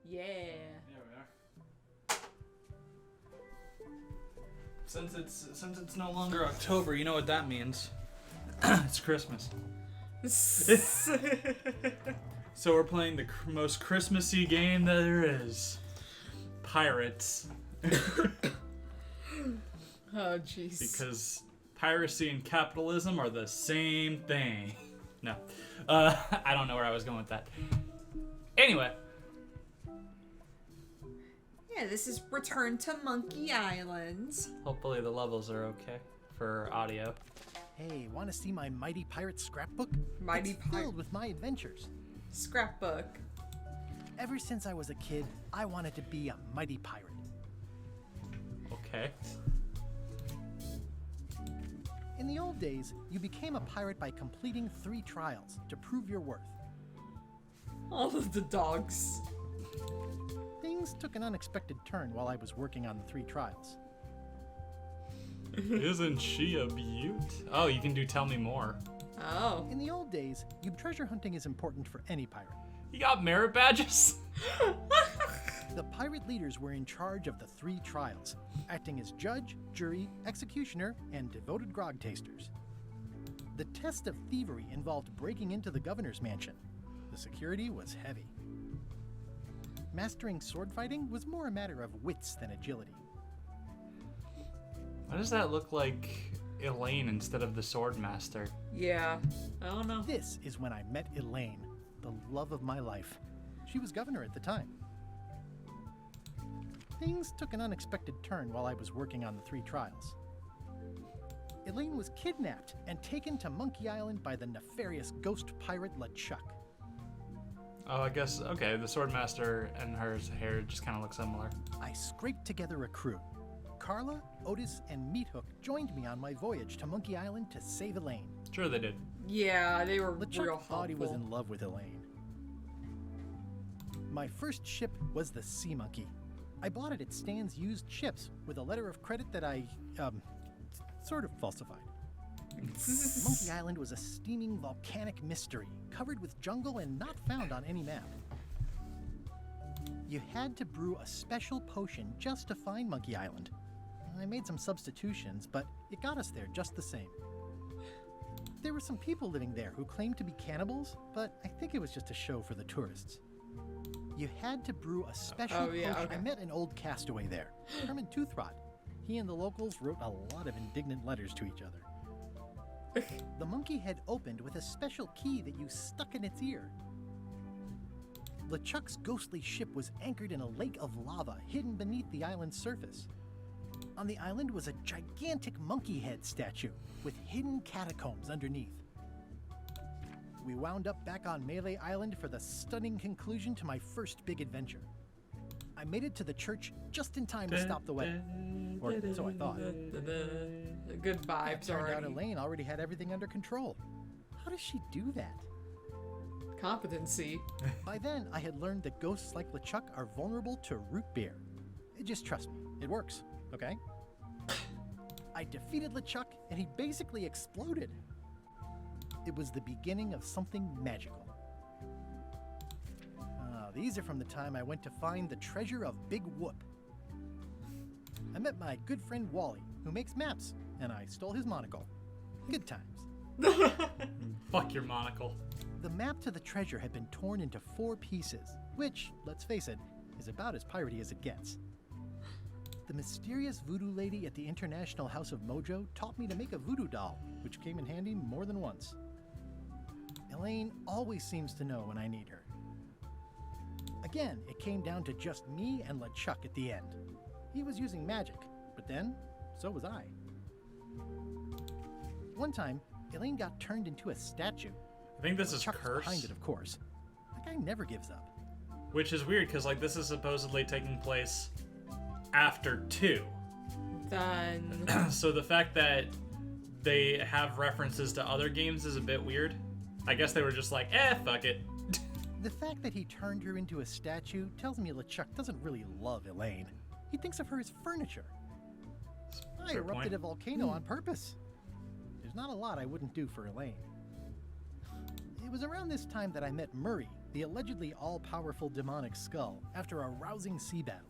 Yeah. There we are. Since it's no longer October, you know what that means. It's Christmas. So we're playing the most Christmassy game that there is. Pirates. Oh, jeez. Because piracy and capitalism are the same thing. No. I don't know where I was going with that. Anyway. Yeah, this is Return to Monkey Island. Hopefully the levels are okay for audio. Hey, want to see my Mighty Pirate scrapbook? Mighty It's filled with my adventures. Scrapbook. Ever since I was a kid, I wanted to be a mighty pirate. Okay. In the old days, you became a pirate by completing 3 trials to prove your worth. All of the dogs. Things took an unexpected turn while I was working on the 3 trials. Isn't she a beaut? Oh, you can do tell me more. Oh. In the old days, treasure hunting is important for any pirate. You got merit badges? The pirate leaders were in charge of the 3 trials, acting as judge, jury, executioner, and devoted grog tasters. The test of thievery involved breaking into the governor's mansion. The security was heavy. Mastering sword fighting was more a matter of wits than agility. Why does that look like Elaine instead of the sword master? Yeah. I don't know. This is when I met Elaine, the love of my life. She was governor at the time. Things took an unexpected turn while I was working on the 3 trials. Elaine was kidnapped and taken to Monkey Island by the nefarious ghost pirate LeChuck. Oh, I guess, okay, the sword master and her hair just kind of look similar. I scraped together a crew. Carla, Otis, and Meathook joined me on my voyage to Monkey Island to save Elaine. Sure they did. Yeah, they were real LeChuck helpful. thought he was in love with Elaine. My first ship was the Sea Monkey. I bought it at Stan's used ships with a letter of credit that I, sort of falsified. Monkey Island was a steaming volcanic mystery, covered with jungle and not found on any map. You had to brew a special potion just to find Monkey Island. I made some substitutions, but it got us there just the same. There were some people living there who claimed to be cannibals, but I think it was just a show for the tourists. You had to brew a special potion. Okay. I met an old castaway there, Herman Toothrot. He and the locals wrote a lot of indignant letters to each other. The monkey head opened with a special key that you stuck in its ear. LeChuck's ghostly ship was anchored in a lake of lava hidden beneath the island's surface. On the island was a gigantic monkey head statue with hidden catacombs underneath. We wound up back on Melee Island for the stunning conclusion to my first big adventure. I made it to the church just in time to stop the wedding. Or so I thought. Good vibes Turned out already. Elaine already had everything under control. How does she do that? Competency. By then, I had learned that ghosts like LeChuck are vulnerable to root beer. Just trust me, it works, okay? I defeated LeChuck, and he basically exploded. It was the beginning of something magical. These are from the time I went to find the treasure of Big Whoop. I met my good friend Wally, who makes maps, and I stole his monocle. Good times. Fuck your monocle. The map to the treasure had been torn into 4 pieces, which, let's face it, is about as piratey as it gets. The mysterious voodoo lady at the International House of Mojo taught me to make a voodoo doll, which came in handy more than once. Elaine always seems to know when I need her. Again, it came down to just me and LeChuck at the end. He was using magic, but then, so was I. One time, Elaine got turned into a statue. I think this is LeChuck was Curse. behind it, of course. That guy never gives up. Which is weird, because like this is supposedly taking place after 2. Then. So the fact that they have references to other games is a bit weird. I guess they were just like, fuck it. The fact that he turned her into a statue tells me LeChuck doesn't really love Elaine. He thinks of her as furniture. I Fair erupted point. a volcano on purpose. There's not a lot I wouldn't do for Elaine. It was around this time that I met Murray, the allegedly all-powerful demonic skull, after a rousing sea battle.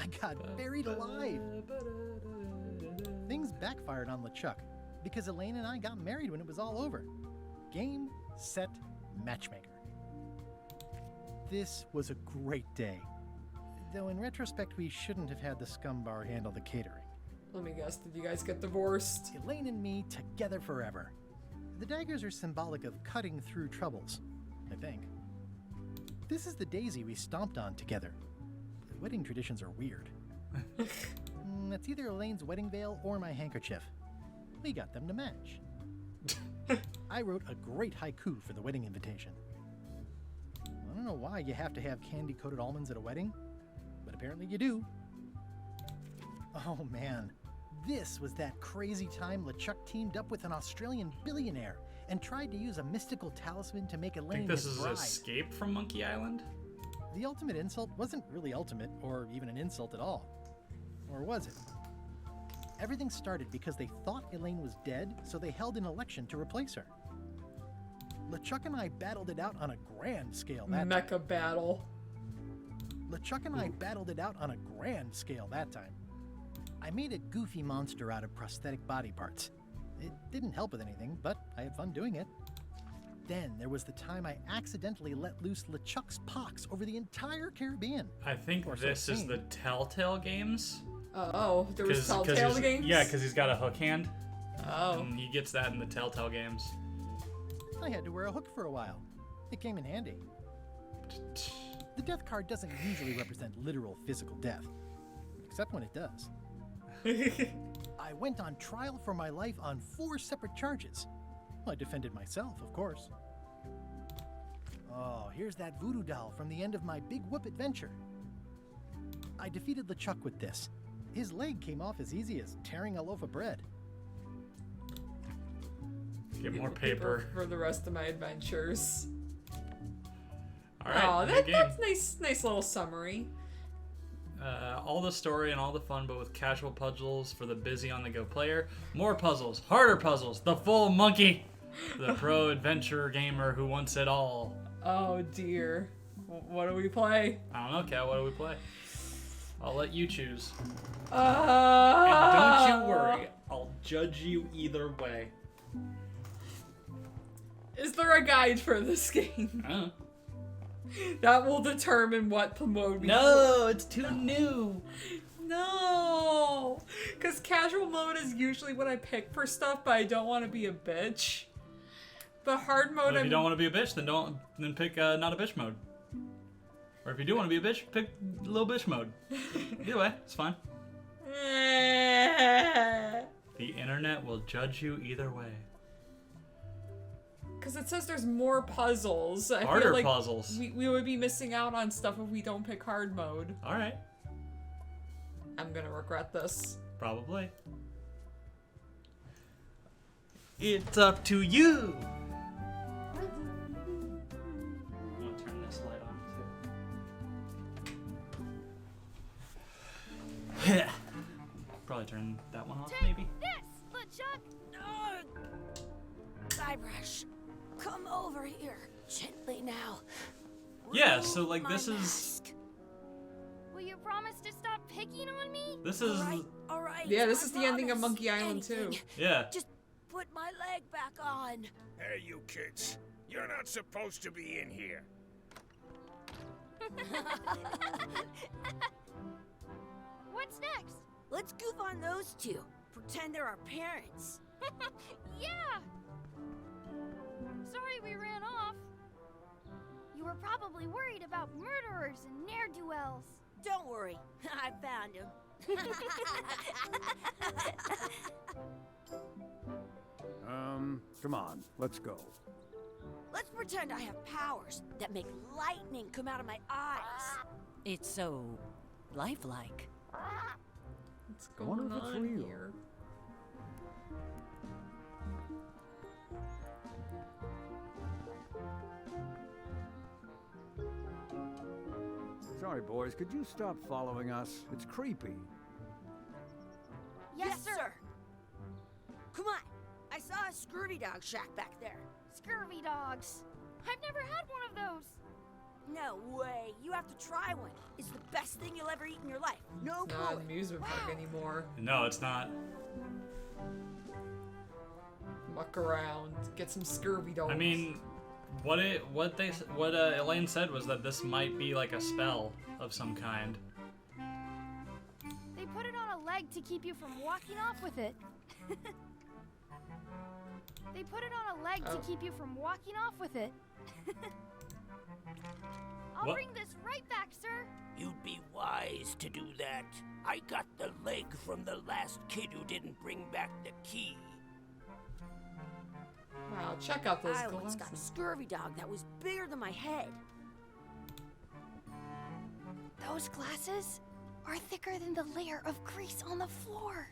I got buried alive. Things backfired on LeChuck, because Elaine and I got married when it was all over. Game, set, matchmaker. This was a great day. Though in retrospect, we shouldn't have had the scum bar handle the catering. Let me guess, did you guys get divorced? Elaine and me together forever. The daggers are symbolic of cutting through troubles, I think. This is the daisy we stomped on together. Wedding traditions are weird. It's either Elaine's wedding veil or my handkerchief. We got them to match. I wrote a great haiku for the wedding invitation. I don't know why you have to have candy-coated almonds at a wedding, but apparently you do. Oh man, this was that crazy time LeChuck teamed up with an Australian billionaire and tried to use a mystical talisman to make I Elaine think this his is bride. Escape from Monkey Island. The ultimate insult wasn't really ultimate, or even an insult at all. Or was it? Everything started because they thought Elaine was dead, so they held an election to replace her. LeChuck and I battled it out on a grand scale that time. Mecha battle. LeChuck and I battled it out on a grand scale that time. I made a goofy monster out of prosthetic body parts. It didn't help with anything, but I had fun doing it. Then there was the time I accidentally let loose LeChuck's pox over the entire Caribbean. I think Or so this it is seemed. the Telltale games. Oh, there was Telltale he's- games? Yeah, because he's got a hook hand. Oh. And he gets that in the Telltale games. I had to wear a hook for a while. It came in handy. The death card doesn't usually represent literal physical death, except when it does. I went on trial for my life on 4 separate charges. Well, I defended myself, of course. Oh, here's that voodoo doll from the end of my Big Whoop adventure. I defeated LeChuck with this. His leg came off as easy as tearing a loaf of bread. Get more paper. For the rest of my adventures. All right, Oh, new game. that's nice little summary. All the story and all the fun, but with casual puzzles for the busy on-the-go player. More puzzles, harder puzzles, the full monkey. The pro adventure gamer who wants it all. Oh dear. What do we play? I don't know, Kat, what do we play? I'll let you choose. And And don't you worry, I'll judge you either way. Is there a guide for this game? I don't know. That will determine what the mode we No, it's too new. No! Because casual mode is usually what I pick for stuff, but I don't want to be a bitch. But hard mode, But if you don't want to be a bitch, then pick not a bitch mode. Or if you do want to be a bitch, pick little bitch mode. Either way, it's fine. The internet will judge you either way. Because it says there's more puzzles. I Harder feel like puzzles. We would be missing out on stuff if we don't pick hard mode. All right, I'm gonna regret this. probably. It's up to you. I'm gonna turn this light on too. Probably turn that one off, maybe. This, LeChuck! No! Guybrush, come over here. Gently now. Yeah, Remove so like my this is mask. Will you promise to stop picking on me? this is All right. Yeah, this I is the ending of promise. Monkey Island too. Anything. yeah. Just put my leg back on. Hey, you kids. You're not supposed to be in here. What's next? Let's goof on those two. Pretend they're our parents. Yeah! Sorry we ran off. You were probably worried about murderers and ne'er-do-wells. Don't worry, I found him. Come on, let's go. Let's pretend I have powers that make lightning come out of my eyes. It's so lifelike. What's wonder going if it's on real. here? Sorry, boys, could you stop following us? It's creepy. Yes, sir. Come on. I saw us screwing scurvy dog shack back there. Scurvy dogs. I've never had one of those. No way. You have to try one. It's the best thing you'll ever eat in your life. No It's not an bullet. amusement park anymore. No, it's not. Muck around, get some scurvy dogs. I mean, what Elaine said was that this might be like a spell of some kind. They put it on a leg to keep you from walking off with it. They put it on a leg to keep you from walking off with it. I'll What? bring this right back, sir. You'd be wise to do that. I got the leg from the last kid who didn't bring back the key. Wow, check out those I once got a glasses. scurvy dog that was bigger than my head. Those glasses are thicker than the layer of grease on the floor.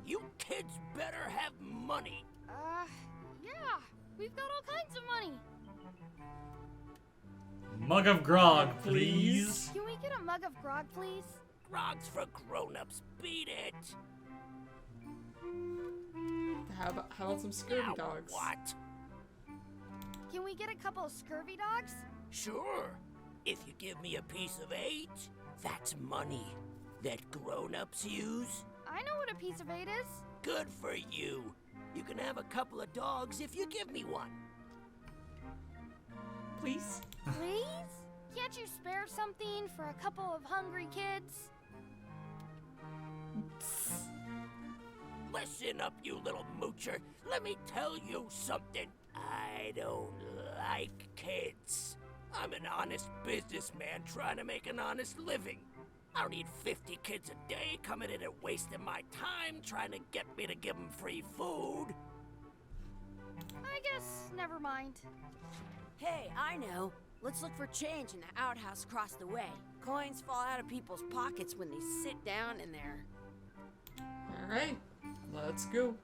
You kids better have money. Yeah. We've got all kinds of money. Mug of grog, please. Can we get a mug of grog, please? Grog's for grown-ups. Beat it. How about some scurvy Now dogs? what? Can we get a couple of scurvy dogs? Sure. If you give me a piece of 8, that's money that grown-ups use. I know what a piece of 8 is. Good for you. You can have a couple of dogs if you give me one. Please? Please? Can't you spare something for a couple of hungry kids? Listen up, you little moocher. Let me tell you something. I don't like kids. I'm an honest businessman trying to make an honest living. I don't need 50 kids a day coming in and wasting my time trying to get me to give them free food. I guess never mind. Hey, I know. Let's look for change in the outhouse across the way. Coins fall out of people's pockets when they sit down in there. Alright, let's go.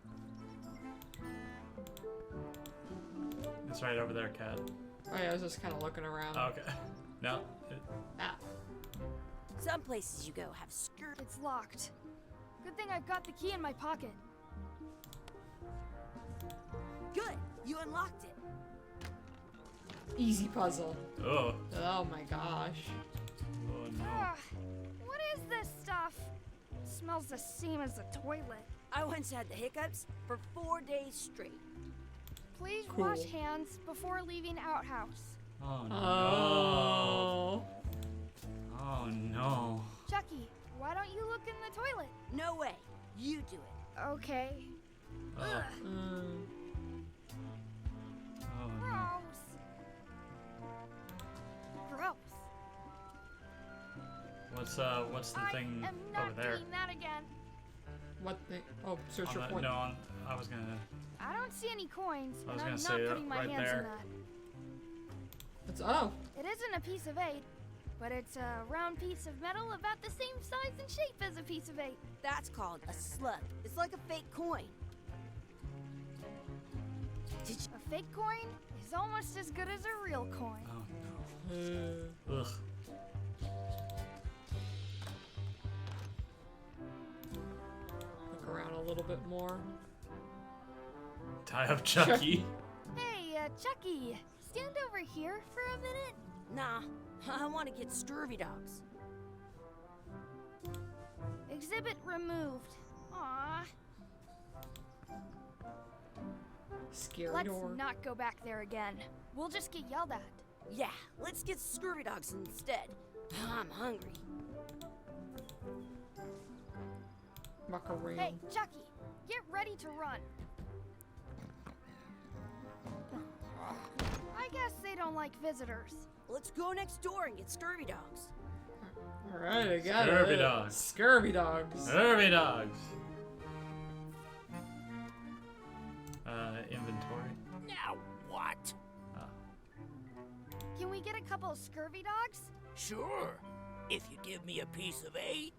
It's right over there, Cat. Oh yeah, I was just kind of looking around. Okay. No. Ah, Some places you go have skirt. It's locked. Good thing I've got the key in my pocket. Good, you unlocked it. easy puzzle. Oh. Oh my gosh. Oh no. What is this stuff? It smells the same as the toilet. I once had the hiccups for 4 days straight. Please Cool. wash hands before leaving outhouse. Oh no. Oh. Oh no. Chucky, why don't you look in the toilet? No way, you do it. Okay. Oh, Mm. oh no. Gross. Gross. What's the thing I am not over there? doing that again. What thing? Oh, search On your the- point. no, I was gonna. I don't see any coins, I was and gonna I'm say not that putting my right hands there. in that. It's oh. It isn't a piece of 8, but it's a round piece of metal about the same size and shape as a piece of 8. That's called a slug. It's like a fake coin. Did you? A fake coin is almost as good as a real coin. Oh Uh, no. Ugh. look around a little bit more. Tie up Chucky. Hey, Chucky, stand over here for a minute. Nah, I want to get scurvy dogs. Exhibit removed. Aww. Scary Let's door. not go back there again. We'll just get yelled at. Yeah, let's get scurvy dogs instead. I'm hungry. Muck around. Hey, Chucky, get ready to run. I guess they don't like visitors. Let's go next door and get scurvy dogs. Alright, I got Scurvy it. dogs. Scurvy dogs. Scurvy dogs. Inventory. Now what? Can we get a couple of scurvy dogs? Sure. If you give me a piece of 8.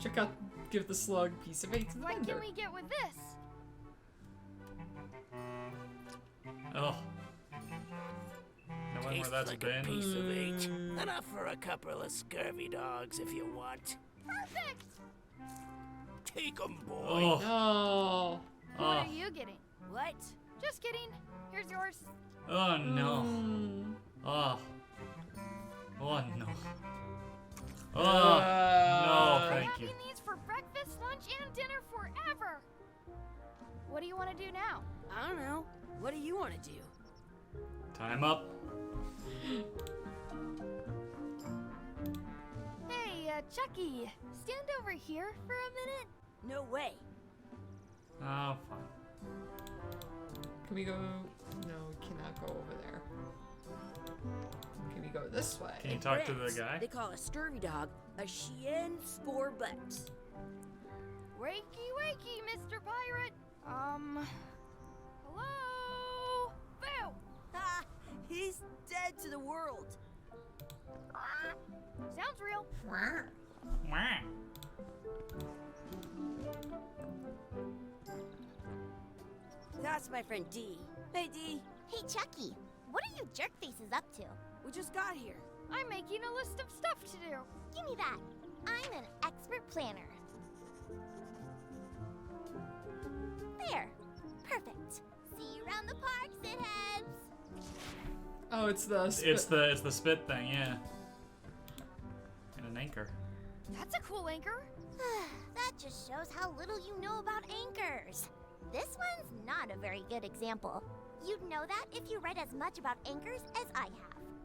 Check out. Give the slug piece of 8 to the What vendor. can we get with this? Oh. Knowing where Tastes that's like been. a piece of 8. Enough for a couple of scurvy dogs if you want. Perfect! Take 'em, boy. Oh. Oh. What Oh. are you getting? What? Just kidding. Here's yours. Oh no. Mm. Oh. Oh no. Oh. Uh, No, thank you. Having these for breakfast, lunch, and dinner forever. What do you want to do now? I don't know. What do you want to do? Time up. Hey, Chucky, stand over here for a minute. No way. Oh, fine. Can we go? No, we cannot go over there. Can we go this way? Can you talk to the France, guy? They call a scurvy dog a chien spore butt. Wakey, wakey, Mr. Pirate. Hello? Boo! Ha! He's dead to the world. Sounds real. Wah. That's my friend D. Hey, D. Hey, Chucky, what are you jerk faces up to? We just got here. I'm making a list of stuff to do. Give me that. I'm an expert planner. There. Perfect. See you around the park, shitheads. Oh, it's the. It's the spit thing, yeah. And an anchor. That's a cool anchor. That just shows how little you know about anchors. This one's not a very good example. You'd know that if you read as much about anchors as I have.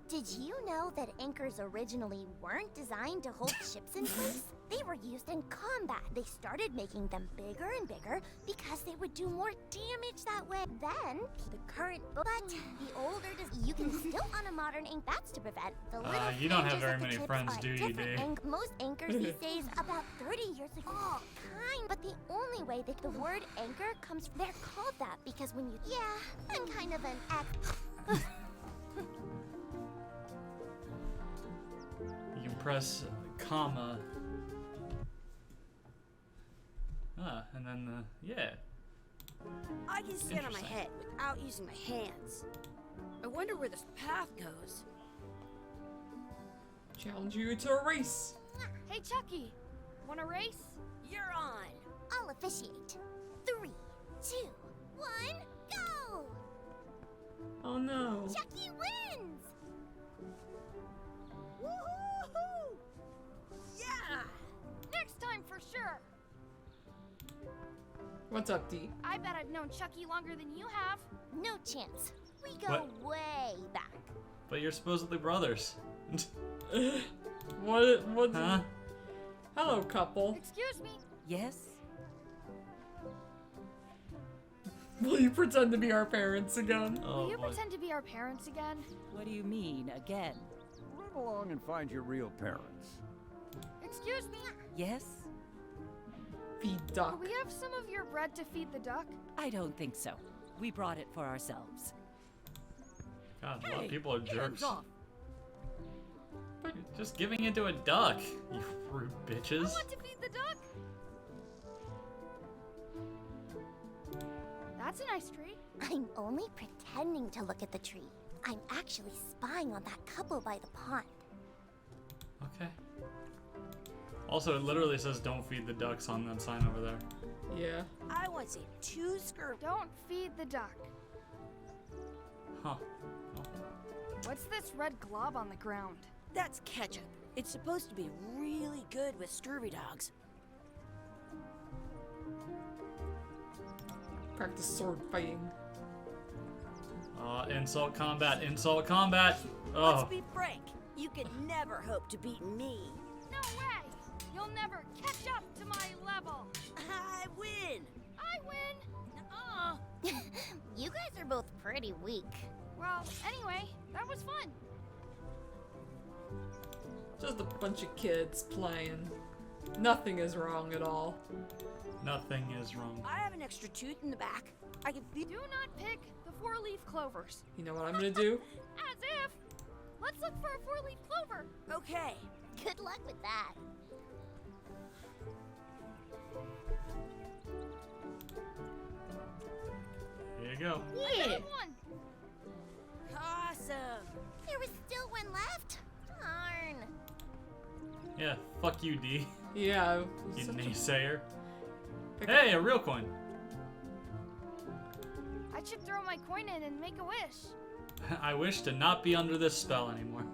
Did you know that anchors originally weren't designed to hold ships in place? They were used in combat. They started making them bigger and bigger because they would do more damage that way. Then, the current but the older you can still on a modern anchor. That's to prevent the little You don't have fringes very of the many tips friends, are do you, different Dee? Most anchors these days, about 30 years ago, all kind. But the only way that the word anchor comes, they're called that because when you, I'm kind of an You can press comma. And then yeah. I can stand on my Interesting. head without using my hands. I wonder where this path goes. Challenge you to a race. Hey, Chucky, want a race? You're on. I'll officiate. 3, 2, 1, go! Oh no. Chucky wins! Woohoo! Yeah! Next time for sure. What's up, D? I bet I've known Chucky longer than you have. No chance. We go way back. But you're supposedly brothers. What? Huh? Hello, couple. Excuse me. Yes? Will you pretend to be our parents again? Oh Will you boy. pretend to be our parents again? What do you mean, again? Run along and find your real parents. Excuse me. Yes? Feed Do duck. we have some of your bread to feed the duck? I don't think so. We brought it for ourselves. God, a lot of people are jerks. Hands off. You're just giving it to a duck, you rude bitches. I want to feed the duck. That's a nice tree. I'm only pretending to look at the tree. I'm actually spying on that couple by the pond. Okay. Also, it literally says "Don't feed the ducks" on that sign over there. Yeah. I want to say 2 scurvy. Don't feed the duck. Huh. What's this red glob on the ground? That's ketchup. It's supposed to be really good with scurvy dogs. Practice sword fighting. Insult combat. Insult combat. Let's Oh. be frank. You could never hope to beat me. No way! You'll never catch up to my level. I win. I win. You guys are both pretty weak. Well, anyway, that was fun. Just a bunch of kids playing. Nothing is wrong at all. Nothing is wrong. I have an extra tooth in the back. I can feed. Do not pick the 4-leaf clovers. You know what I'm gonna do? As if. Let's look for a 4-leaf clover. Okay. Good luck with that. Here you go. I got one. Awesome. There was still one left. Darn. Yeah. Fuck you, D. Yeah. You such a- naysayer. pick Hey, a real coin. I should throw my coin in and make a wish. I wish to not be under this spell anymore.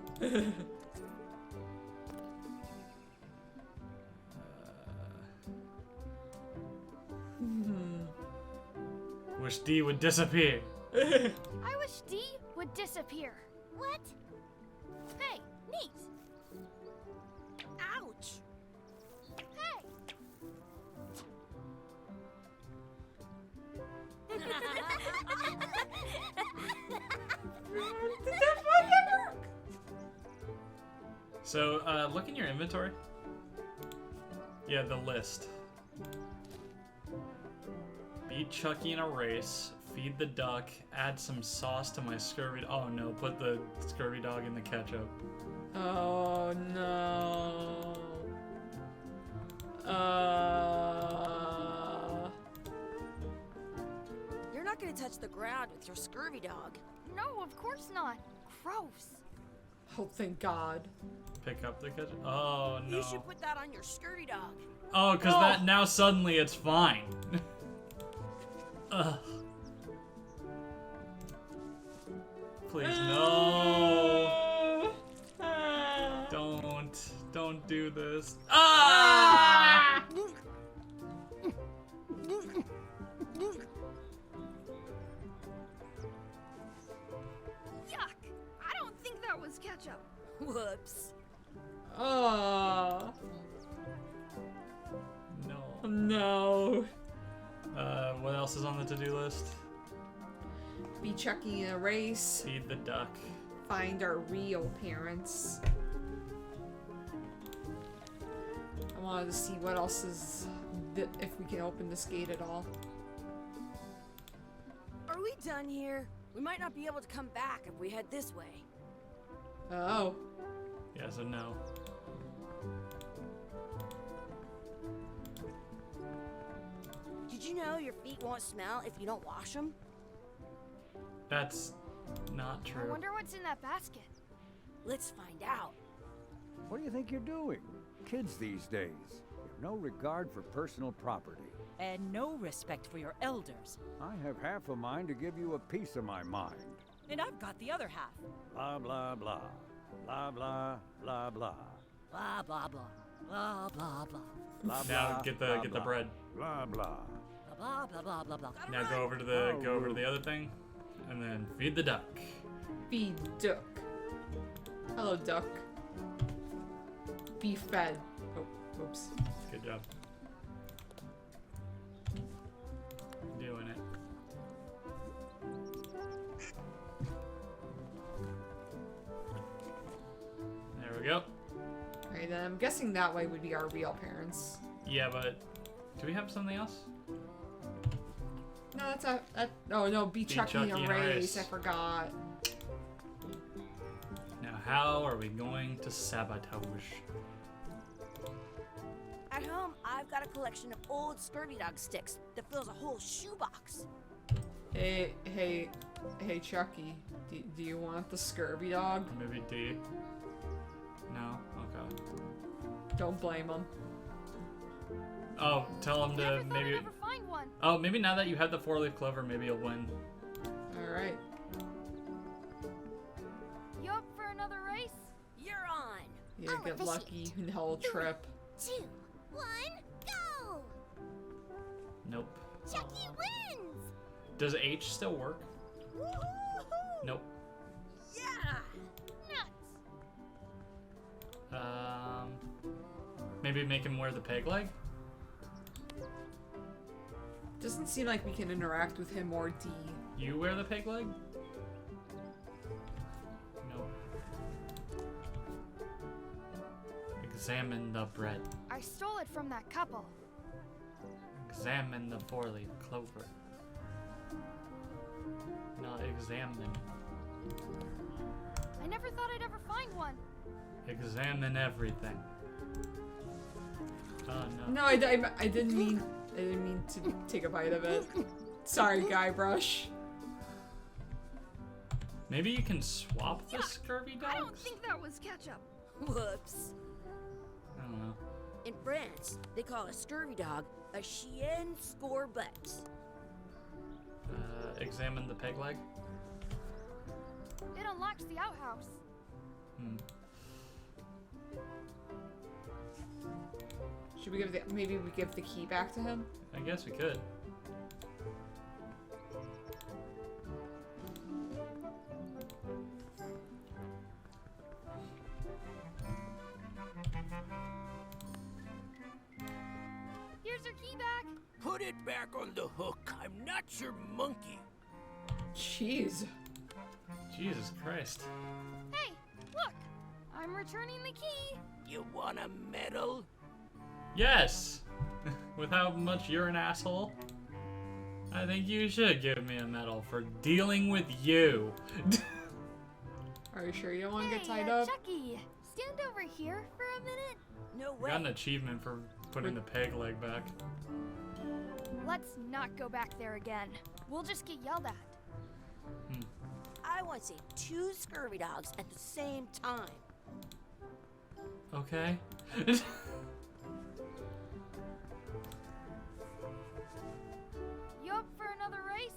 Wish D would disappear. I wish D would disappear. What? Hey, neat. Ouch! Hey, So, look in your inventory. Yeah, the list. Beat Chucky in a race. Feed the duck. Add some sauce to my scurvy. Oh no, put the scurvy dog in the ketchup. Oh no. You're not gonna touch the ground with your scurvy dog. no, of course not. Gross. Oh, thank God. Pick up the ketchup. Oh no. You should put that on your scurvy dog. Oh, because that now suddenly it's fine. Ugh. Please no. Don't do this. Ah! Yuck. I don't think that was ketchup. Whoops. Oh No. no. What else is on the to-do list? Be Chucky in a race. Feed the duck. Find our real parents. I wanted to see what else is, if we can open this gate at all. Are we done here? We might not be able to come back if we head this way. Oh. Yeah, so no. Did you know your feet won't smell if you don't wash them? That's not I true. wonder what's in that basket. Let's find out. What do you think you're doing? Kids these days have no regard for personal property. And no respect for your elders. I have half a mind to give you a piece of my mind. And I've got the other half. Blah, blah, blah. Blah, blah, blah, blah. Blah, blah, blah. Blah, blah, blah. Blah, Now blah, get blah, the blah. bread. Blah, blah. Blah, blah, blah, blah, blah. Now go over to the other thing, and then feed the duck. Feed duck. Hello, duck. Be fed. Oh, oops. Good job. Doing it. There we go. Alright, then I'm guessing that way would be our real parents. Yeah, but do we have something else? No, that's oh no, be Chucky in a race. I forgot. Now, how are we going to sabotage? At home, I've got a collection of old scurvy dog sticks that fills a whole shoebox. Hey, Chucky. Do you want the scurvy dog? Maybe D? No? Okay. Don't blame him. Oh, tell him Never to thought maybe... I'd ever find one. Oh, maybe now that you have the 4-leaf clover, maybe you'll win. Alright. You up for another race? You're on. Yeah, I'll get lucky in the whole trip. 2, 1, go! Nope. Chucky wins! Does H still work? Woohoo! Nope. Yeah! Nuts! Maybe make him wear the peg leg? Doesn't seem like we can interact with him or D. You wear the peg leg? Nope. Examine the bread. I stole it from that couple. Examine the 4-leaf clover. Not examine. I never thought I'd ever find one. Examine everything. Oh no. No, I didn't mean to take a bite of it. Sorry, Guybrush. Maybe you can swap the scurvy dogs? I don't think that was ketchup. Whoops. I don't know. In France, they call a scurvy dog a chien scorbut. Examine the peg leg. It unlocks the outhouse. Should we maybe we give the key back to him? I guess we could. Here's your key back. Put it back on the hook. I'm not your monkey. Jeez. Jesus Christ. Hey, look! I'm returning the key. You want a medal? Yes! With how much you're an asshole, I think you should give me a medal for dealing with you. Are you sure you don't want to Hey, get tied up? Chucky, stand over here for a minute. No I got an way. achievement for putting the peg leg back. Let's not go back there again. We'll just get yelled at. I want to see 2 scurvy dogs at the same time. Okay. You up for another race?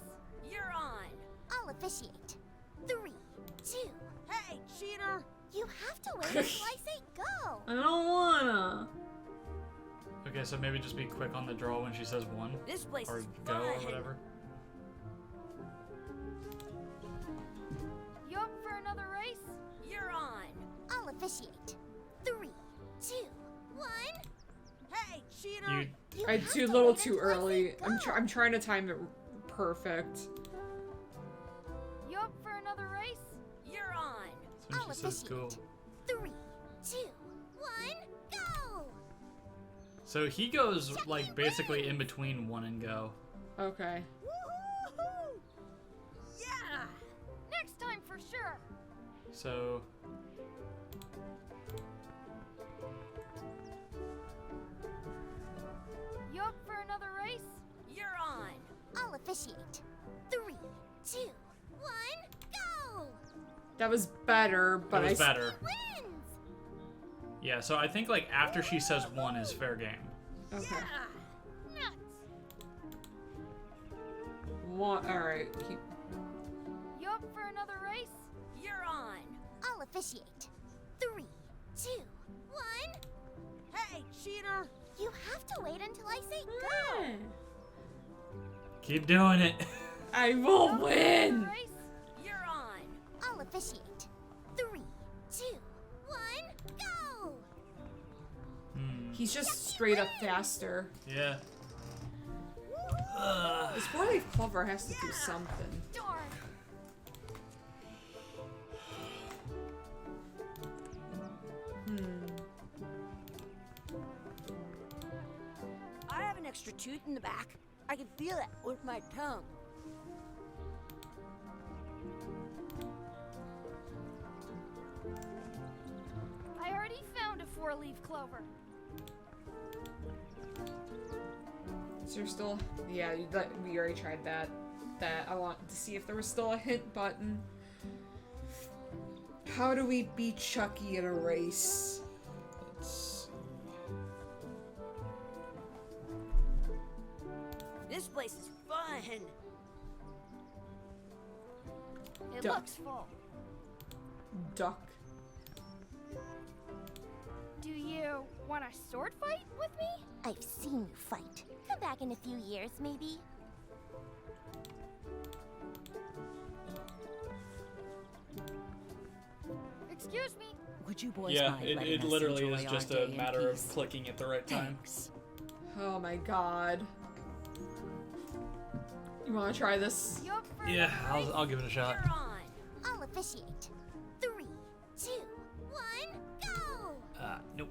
You're on. I'll officiate. 3, 2. Hey, cheater! You have to wait until I say go. I don't wanna. Okay, so maybe just be quick on the draw when she says 1. This place Or is go fun. or whatever. You up for another race? You're on. I'll officiate. 3, 2, 1. Hey, cheater! You I have too to little wait too until I say early. go. I'm trying to time it perfect. You up for another race? You're on. so when I'll she says go. officiate. 3, 2, 1, go. So he goes like basically in between 1 and go. Okay. Woohoo! Yeah! Next time for sure. So You up for another race? You're on. I'll officiate. 3, 2, 1, go. That was better, but it was I better. Wins. Yeah, so I think like after she says 1 is fair game. Okay. Yeah! Nuts. One. All right. Keep. You up for another race? You're on. I'll officiate. 3, 2, 1. Hey, cheater! You have to wait until I say go. Keep doing it. I will Another win. race? You're on. I'll officiate. 3, 2, 1, go. He's just straight up faster. Yeah. This 4-leaf clover has to do something. Darn. I have an extra tooth in the back. I can feel it with my tongue. I already found a 4-leaf clover. Is there still? Yeah, we already tried that. I want to see if there was still a hint button. How do we beat Chucky in a race? Let's see. This place is fun. It Duck. looks full. Duck. Do you want a sword fight with me? I've seen you fight. Come back in a few years, maybe. Excuse me. Would you boys Yeah, mind it letting us literally enjoy is our just day a in matter of peace? clicking at the right time. Thanks. Oh my god. You want to try this? You up for Yeah, another race? I'll give it a shot. You're on. I'll officiate. 3, 2, 1, go. Nope.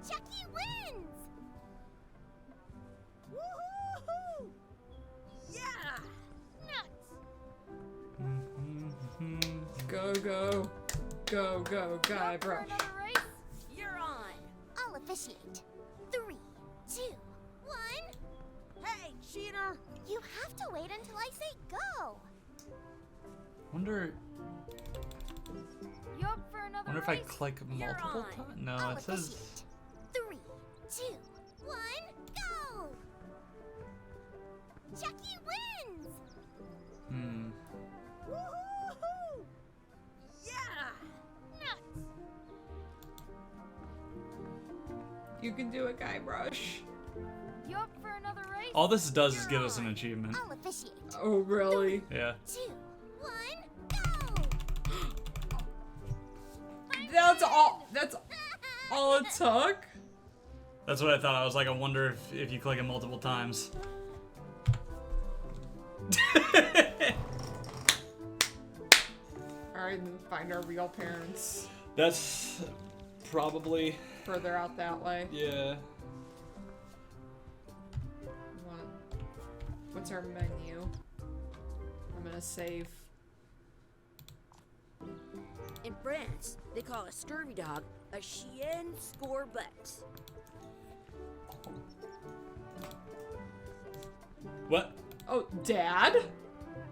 Chucky wins. Woohoo! Yeah! Nuts. Go, go. Go, go, You up for Guybrush. another race? You're on. I'll officiate. 3, 2, 1. Hey, cheater! You have to wait until I say go. Wonder You up for another if I race? click You're multiple on. times. No, I'll it says officiate. 3, 2, 1, go! Chucky wins! Woohoo! Yeah! Nuts! You can do it, Guybrush. You up for another race? All this does is give us an achievement. I'll officiate. Oh, really? Yeah. 2, 1, go! That's all it took? That's what I thought. I was like, I wonder if you click it multiple times. Alright, then find our real parents. That's probably... Further out that way. Yeah. What's our menu? I'm gonna save. In France, they call a scurvy dog a chien scorbut. What? Oh, Dad?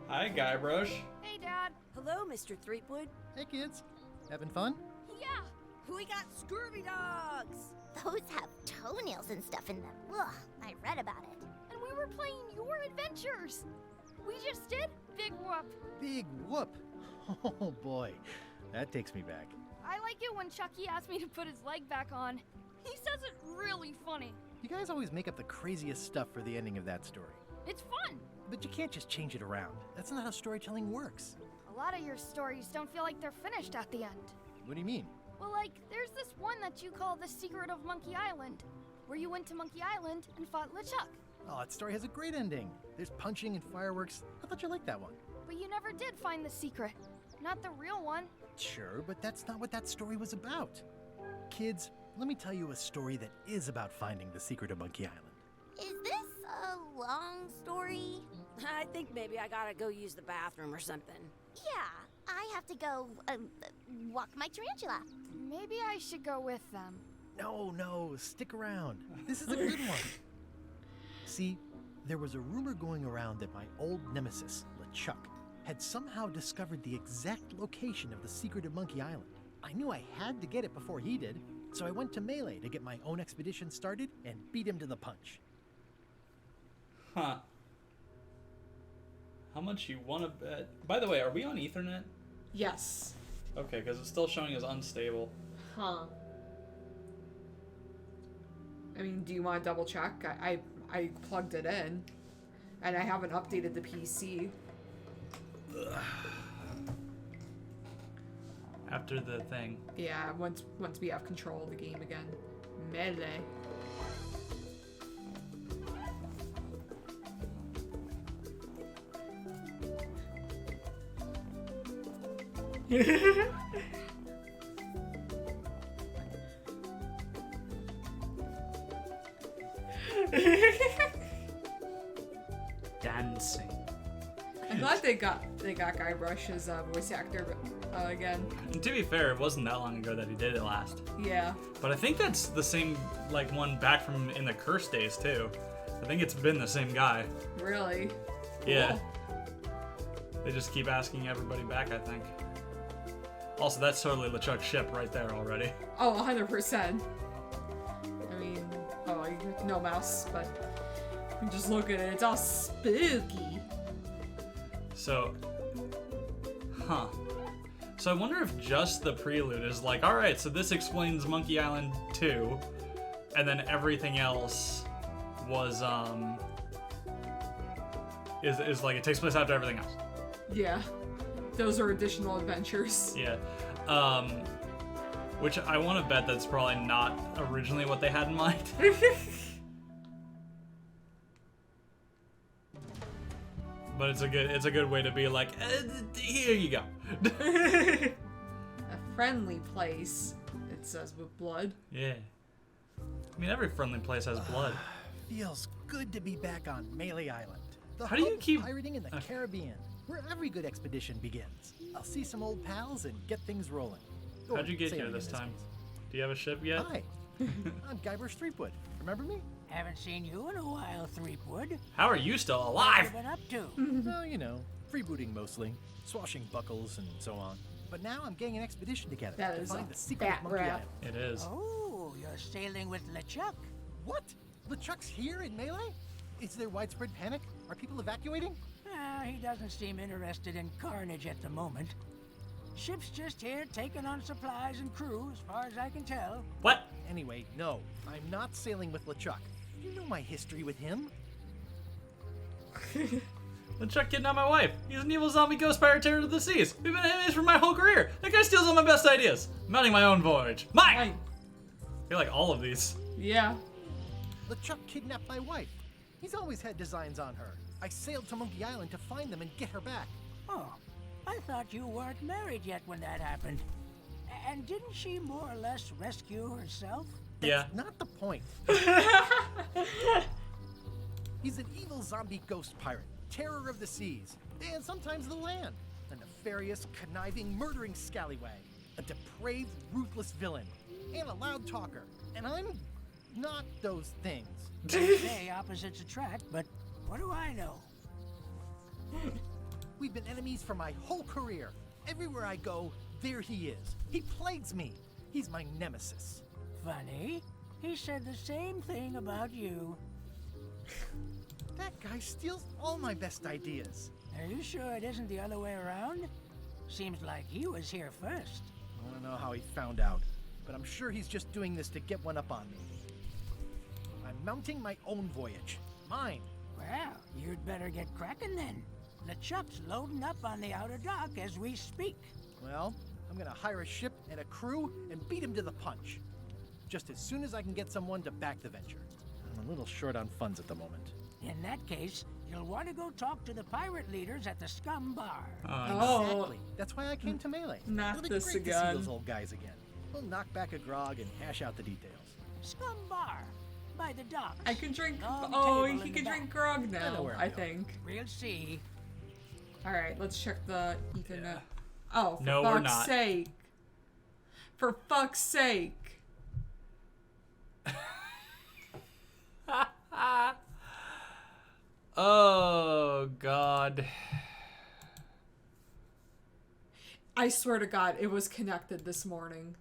Hi, Guybrush. Hey, Dad. Hello, Mr. Threepwood. Hey, kids. Having fun? Yeah. We got scurvy dogs! Those have toenails and stuff in them. Ugh, I read about it. And we were playing your adventures. We just did Big Whoop. Big whoop. Oh boy, that takes me back. I like it when Chucky asked me to put his leg back on. He says it really funny. You guys always make up the craziest stuff for the ending of that story. It's fun. But you can't just change it around. That's not how storytelling works. A lot of your stories don't feel like they're finished at the end. What do you mean? Well, like, there's this one that you call The Secret of Monkey Island, where you went to Monkey Island and fought LeChuck. Oh, that story has a great ending. There's punching and fireworks. I thought you liked that one. But you never did find the secret. Not the real one. Sure, but that's not what that story was about. Kids, let me tell you a story that is about finding the secret of Monkey Island. Is this a long story? I think maybe I gotta go use the bathroom or something. Yeah, I have to go walk my tarantula. Maybe I should go with them. No, stick around. This is a good one. See, there was a rumor going around that my old nemesis, LeChuck, had somehow discovered the exact location of the secret of Monkey Island. I knew I had to get it before he did, so I went to Melee to get my own expedition started and beat him to the punch. Huh. How much you want to bet? By the way, are we on Ethernet? Yes. Okay, because it's still showing as unstable. Huh. I mean, do you want to double check? I plugged it in, and I haven't updated the PC. After the thing. Yeah, once we have control of the game again. Melee. Dancing. I'm glad they got Guybrush as a voice actor again. And to be fair, it wasn't that long ago that he did it last. Yeah. But I think that's the same, like, one back from in the Curse days, too. I think it's been the same guy. Really? Yeah. Cool. They just keep asking everybody back, I think. Also, that's totally LeChuck's ship right there already. Oh, 100%. I mean, no mouse, but you just look at it, it's all spooky. So, huh. So I wonder if just the prelude is like, alright, so this explains Monkey Island 2, and then everything else was, is like, it takes place after everything else. Yeah. Those are additional adventures. Yeah. Which I want to bet that's probably not originally what they had in mind. But it's a good way to be like, here you go. A friendly place, it says, with blood. Yeah. I mean, every friendly place has blood. Feels good to be back on Melee Island. The How do you hub of keep- pirating in the Caribbean, where every good expedition begins. I'll see some old pals and get things rolling. Or How'd you get here sailing in this time? case. Do you have a ship yet? Hi, I'm Guybrush Threepwood. Remember me? Haven't seen you in a while, Threepwood. How are you still What alive? you been up to? Well, you know, freebooting mostly, swashing buckles and so on. But now I'm getting an expedition together That to is find a the secret of fat Monkey rap. Island. It is. Oh, you're sailing with LeChuck. What? LeChuck's here in Melee? Is there widespread panic? Are people evacuating? He doesn't seem interested in carnage at the moment. Ship's just here taking on supplies and crew, as far as I can tell. What? Anyway, no. I'm not sailing with LeChuck. You know my history with him. LeChuck kidnapped my wife. He's an evil zombie ghost pirate terror of the seas. We've been enemies for my whole career. That guy steals all my best ideas. I'm mounting my own voyage. Mine! Mine. I feel like all of these. Yeah. LeChuck kidnapped my wife. He's always had designs on her. I sailed to Monkey Island to find them and get her back. Oh, I thought you weren't married yet when that happened. And didn't she more or less rescue herself? Yeah. That's not the point. He's an evil zombie ghost pirate, terror of the seas, and sometimes the land. A nefarious, conniving, murdering scallywag. A depraved, ruthless villain. And a loud talker. And I'm not those things. They say opposites attract, but what do I know? We've been enemies for my whole career. Everywhere I go, there he is. He plagues me. He's my nemesis. Funny. He said the same thing about you. That guy steals all my best ideas. Are you sure it isn't the other way around? Seems like he was here first. I don't know how he found out, but I'm sure he's just doing this to get one up on me. I'm mounting my own voyage. Mine. Well, you'd better get cracking then. LeChuck's loading up on the outer dock as we speak. Well, I'm gonna hire a ship and a crew and beat him to the punch. Just as soon as I can get someone to back the venture. I'm a little short on funds at the moment. In that case, you'll want to go talk to the pirate leaders at the Scum Bar. Oh. Exactly. That's why I came to Melee. Not It'll be this great to again. see those old guys again. We'll knock back a grog and hash out the details. Scum Bar, by the docks. I can drink. Long Oh, table he in can the drink back. grog I know now, where I'm I going. think. We'll see. Alright, let's check the Ethernet. Oh, for No, we're fuck's not. sake. For fuck's sake. Oh, God. I swear to God, it was connected this morning.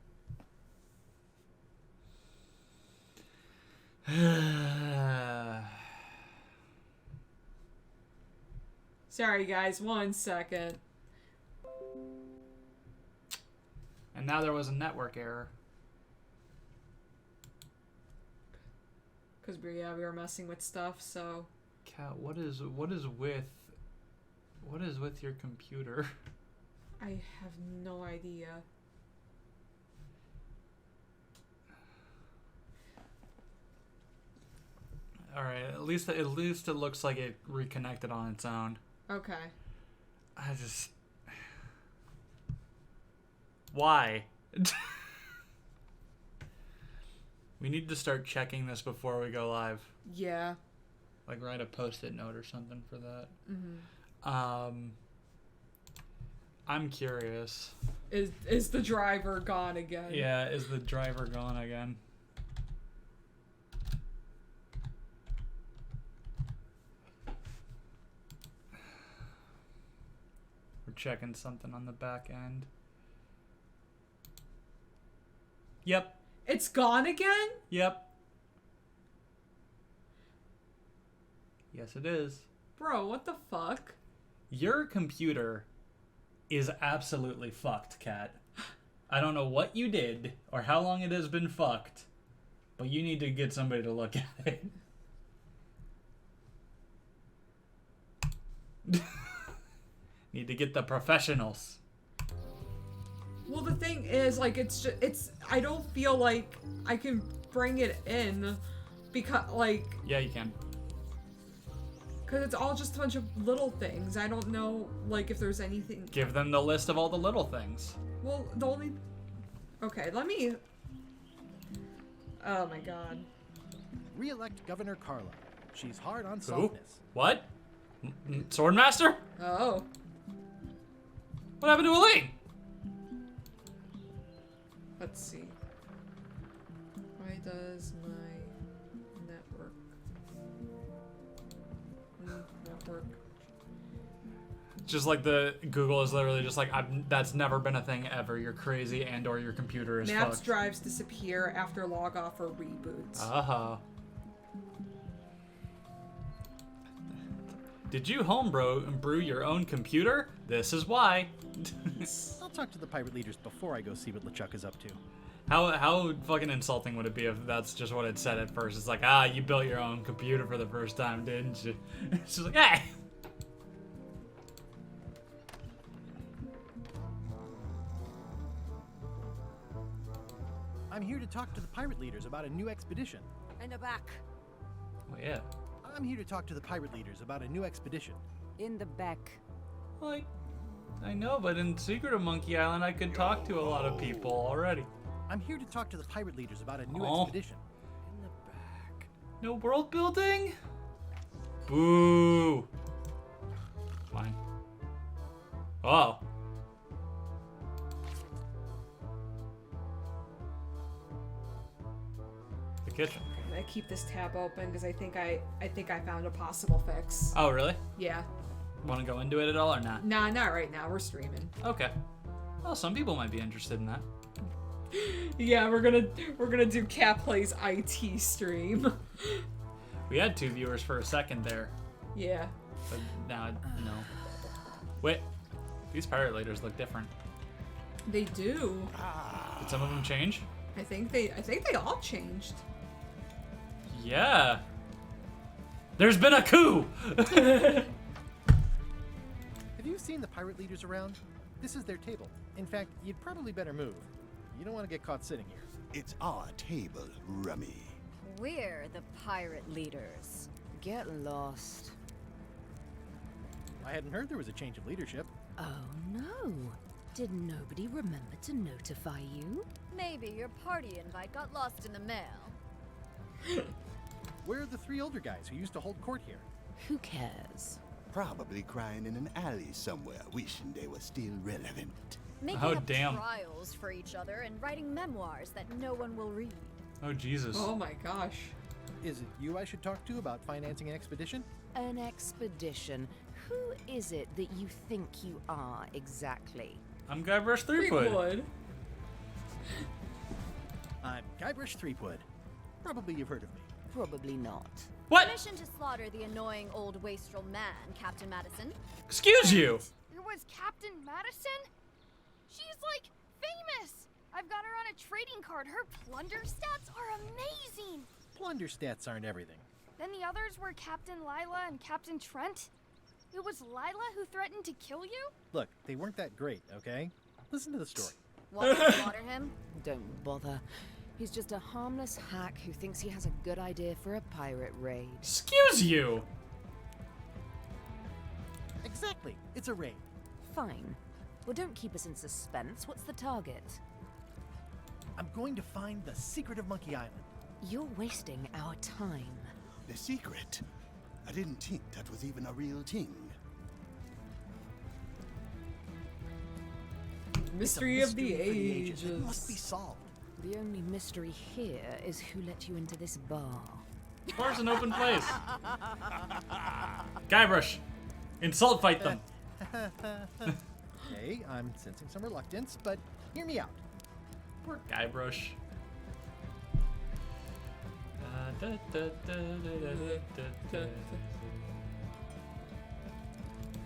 Sorry, guys. 1 second. And now there was a network error. Because we were messing with stuff, so... Cat, what is with your computer? I have no idea. All right, at least it looks like it reconnected on its own. Okay. I just why? We need to start checking this before we go live. Yeah. Like write a post-it note or something for that. Mm-hmm. I'm curious. Is the driver gone again? Yeah, is the driver gone again? We're checking something on the back end. Yep. It's gone again? Yep. Yes, it is. Bro, what the fuck? Your computer is absolutely fucked, Kat. I don't know what you did or how long it has been fucked, but you need to get somebody to look at it. Need to get the professionals. Well, the thing is, like, I don't feel like I can bring it in because, like... Yeah, you can. Because it's all just a bunch of little things. I don't know, like, if there's anything... Give them the list of all the little things. Well, the only... Okay, let me... Oh my god. Re-elect Governor Carla. She's hard on Who? softness. What? Swordmaster? Oh. What happened to Elaine? Let's see. Why does my network... Network... Just like the Google is literally just like, that's never been a thing ever. You're crazy and or your computer is Maps fucked. drives disappear after log off or reboots. Uh-huh. Did you brew your own computer? This is why. I'll talk to the pirate leaders before I go see what LeChuck is up to. How fucking insulting would it be if that's just what it said at first? It's like, you built your own computer for the first time, didn't you? It's just like, hey! I'm here to talk to the pirate leaders about a new expedition. In the back. Oh, yeah. I'm here to talk to the pirate leaders about a new expedition. In the back. Like, I know, but in Secret of Monkey Island, I could talk to a lot of people already. I'm here to talk to the pirate leaders about a new Oh. expedition. In the back. No world building? Boo. Fine. Oh. The kitchen. I'm gonna keep this tab open because I think I found a possible fix. Oh, really? Yeah. Want to go into it at all or not? Nah, not right now. We're streaming. Okay. Well, some people might be interested in that. Yeah, we're gonna do Cat Plays IT stream. We had 2 viewers for a second there, Yeah. but now no. Wait, these pirate leaders look different. They do. Did some of them change? I think they all changed. Yeah. There's been a coup. Have you seen the pirate leaders around? This is their table. In fact, you'd probably better move. You don't want to get caught sitting here. It's our table, Rummy. We're the pirate leaders. Get lost. I hadn't heard there was a change of leadership. Oh no. Did nobody remember to notify you? Maybe your party invite got lost in the mail. Where are the 3 older guys who used to hold court here? Who cares? Probably crying in an alley somewhere, wishing they were still relevant. Making Oh, up damn. trials for each other and writing memoirs that no one will read. Oh, Jesus. Oh my gosh. Is it you I should talk to about financing an expedition? An expedition. Who is it that you think you are exactly? I'm Guybrush Threepwood. Threepwood. I'm Guybrush Threepwood. Probably you've heard of me. Probably not. What? Mission to slaughter the annoying old wastrel man, Captain Madison. Excuse you. It was Captain Madison? She's like famous! I've got her on a trading card. Her plunder stats are amazing! Plunder stats aren't everything. Then the others were Captain Lila and Captain Trent. It was Lila who threatened to kill you? Look, they weren't that great, okay? Listen to the story. Want to slaughter him? Don't bother. He's just a harmless hack who thinks he has a good idea for a pirate raid. Excuse you. Exactly. It's a raid. Fine. Well, don't keep us in suspense. What's the target? I'm going to find the secret of Monkey Island. You're wasting our time. The secret? I didn't think that was even a real thing. Mystery It's a of the mystery for ages. It must be solved. The only mystery here is who let you into this bar. Bar's an open place. Guybrush, insult fight them. Okay, I'm sensing some reluctance, but hear me out. Poor Guybrush.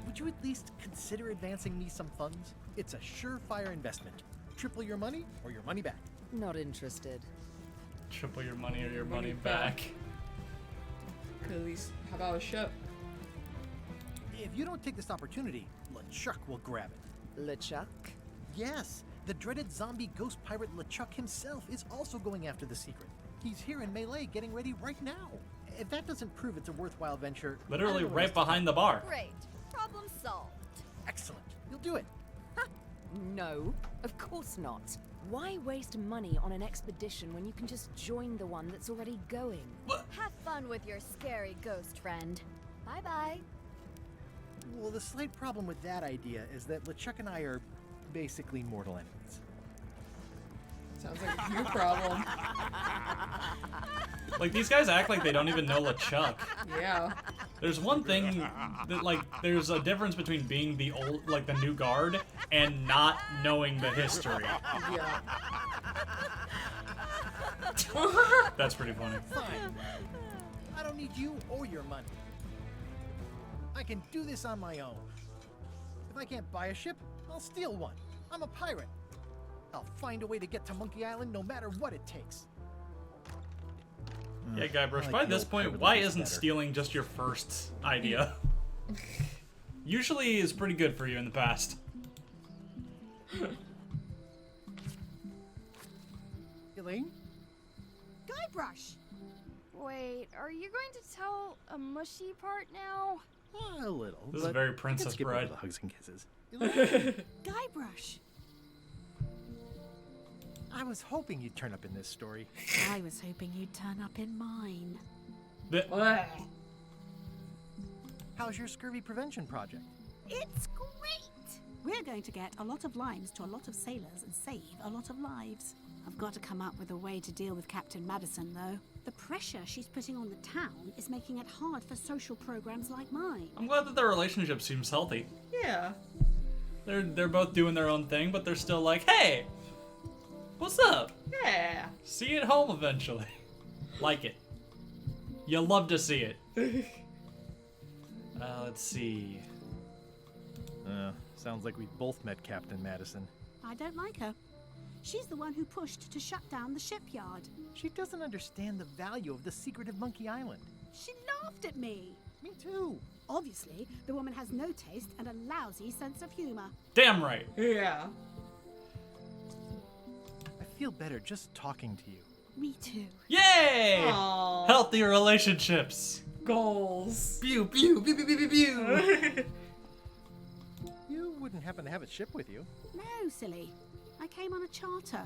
Would you at least consider advancing me some funds? It's a surefire investment. Triple your money or your money back. Not interested. Triple your money or your money back. At least, how about a ship? If you don't take this opportunity, LeChuck will grab it. LeChuck? Yes, the dreaded zombie ghost pirate LeChuck himself is also going after the secret. He's here in Melee getting ready right now. If that doesn't prove it's a worthwhile venture... Literally right behind the bar. Great. Problem solved. Excellent. You'll do it. No, of course not. Why waste money on an expedition when you can just join the one that's already going? Have fun with your scary ghost friend. Bye-bye. Well, the slight problem with that idea is that LeChuck and I are basically mortal enemies. Sounds like a you problem. Like, these guys act like they don't even know LeChuck. Yeah. There's one thing that, like, there's a difference between being the old, like, the new guard and not knowing the history. Yeah. That's pretty funny. Fine. I don't need you or your money. I can do this on my own. If I can't buy a ship, I'll steal one. I'm a pirate. I'll find a way to get to Monkey Island no matter what it takes. Yeah, Guybrush, I like by the this old point, pirate why life isn't better. stealing just your first idea? Usually is pretty good for you in the past. Elaine? Guybrush! Wait, are you going to tell a mushy part now? A little. This is but very I can Princess skip over Bride. the hugs and kisses. Guybrush! I was hoping you'd turn up in this story. I was hoping you'd turn up in mine. How's your scurvy prevention project? It's great! We're going to get a lot of limes to a lot of sailors and save a lot of lives. I've got to come up with a way to deal with Captain Madison, though. The pressure she's putting on the town is making it hard for social programs like mine. I'm glad that their relationship seems healthy. Yeah. They're both doing their own thing, but they're still like, hey, what's up? Yeah. See you at home eventually. Like it. You love to see it. Let's see. Sounds like we both met Captain Madison. I don't like her. She's the one who pushed to shut down the shipyard. She doesn't understand the value of the secret of Monkey Island. She laughed at me. Me too. Obviously, the woman has no taste and a lousy sense of humor. Damn right. Yeah. I feel better just talking to you. Me too. Yay! Aww. Healthy relationships. Goals. Pew, pew, pew, pew, pew, pew, pew. You wouldn't happen to have a ship with you. No, silly. I came on a charter.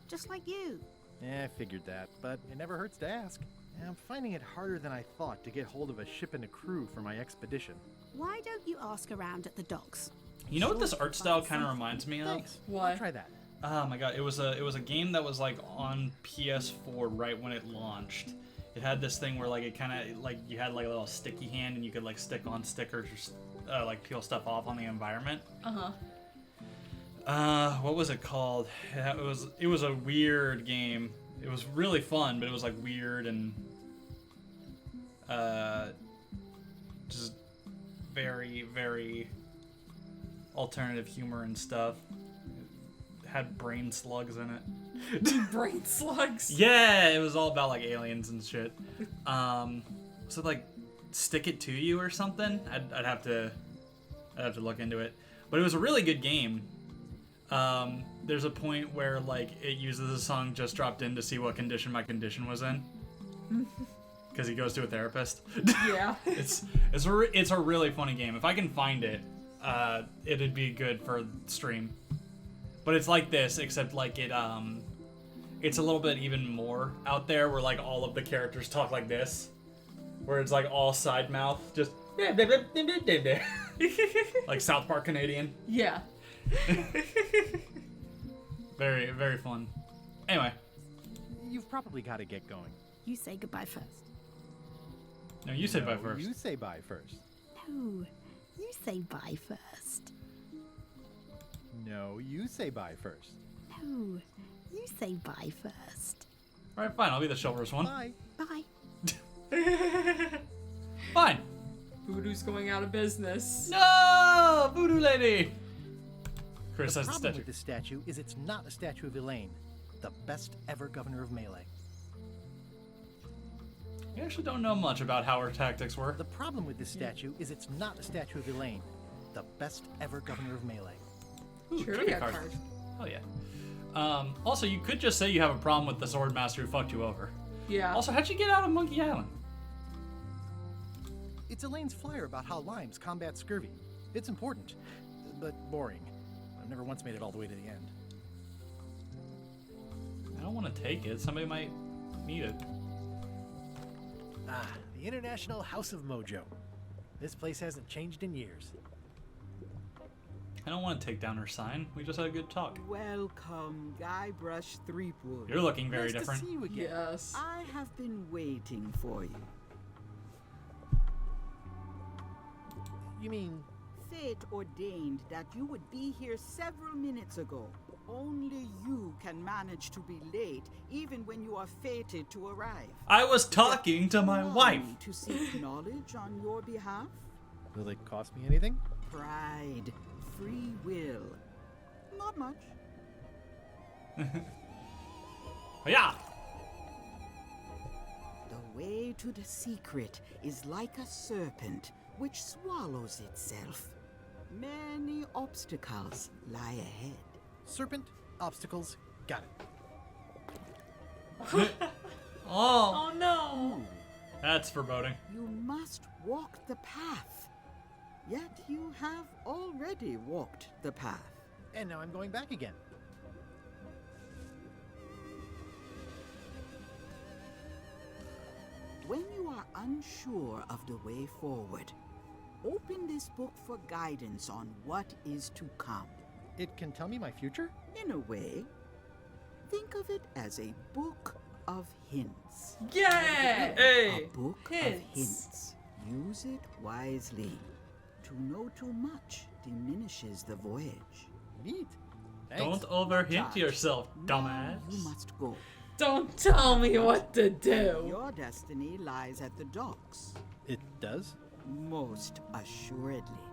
Just like you. Yeah, I figured that, but it never hurts to ask. I'm finding it harder than I thought to get hold of a ship and a crew for my expedition. Why don't you ask around at the docks? You know what this art style kind of reminds me of? Thanks. What? I'll try that. Oh my god, it was a game that was like on PS4 right when it launched. It had this thing where like it kind of like you had like a little sticky hand and you could like stick on stickers or like peel stuff off on the environment. What was it called? It was a weird game. It was really fun, but it was like weird and just very, very alternative humor and stuff. It had brain slugs in it. Brain slugs. Yeah, it was all about like aliens and shit. So like stick it to you or something. I'd have to look into it. But it was a really good game. There's a point where like it uses a song Just Dropped In to see what condition my condition was in. Because he goes to a therapist. Yeah. It's a really funny game. If I can find it, it'd be good for stream. But it's like this, except like it's a little bit even more out there, where like all of the characters talk like this, where it's like all side mouth, just like South Park Canadian. Yeah. Very, very fun. Anyway. You've probably got to get going. You say goodbye first. No, you say bye first. You say bye first. No, you say bye first. No, you say bye first. No, you say bye first. Alright, fine. I'll be the chivalrous one. Bye. Bye. Fine. Voodoo's going out of business. No! Voodoo lady! The Criticize the problem statue. with this statue is it's not a statue of Elaine, the best ever governor of Melee. You actually don't know much about how her tactics work. The problem with this statue is it's not a statue of Elaine, the best ever governor of Melee. Ooh, Trivia card. Oh yeah. Also, you could just say you have a problem with the sword master who fucked you over. Yeah. Also, how'd you get out of Monkey Island? It's Elaine's flyer about how limes combat scurvy. It's important, but boring. I've never once made it all the way to the end. I don't want to take it. Somebody might need it. Ah, the International House of Mojo. This place hasn't changed in years. I don't want to take down her sign. We just had a good talk. Welcome, Guybrush Threepwood. You're looking very Nice different. to see you again. Yes. I have been waiting for you. You mean... Fate ordained that you would be here several minutes ago. Only you can manage to be late, even when you are fated to arrive. I was talking to my Allow wife. me to seek knowledge on your behalf? Will they cost me anything? Pride. Free will. Not much. Yeah. The way to the secret is like a serpent which swallows itself. Many obstacles lie ahead. Serpent, obstacles, got it. Oh no! That's foreboding. You must walk the path. Yet you have already walked the path. And now I'm going back again. When you are unsure of the way forward, open this book for guidance on what is to come. It can tell me my future? In a way, think of it as a book of hints. Yeah! A book of hints. Use it wisely. To know too much diminishes the voyage. Neat. Don't overhint yourself, dumbass. You must go. Don't tell me what to do. Your destiny lies at the docks. It does? Most assuredly.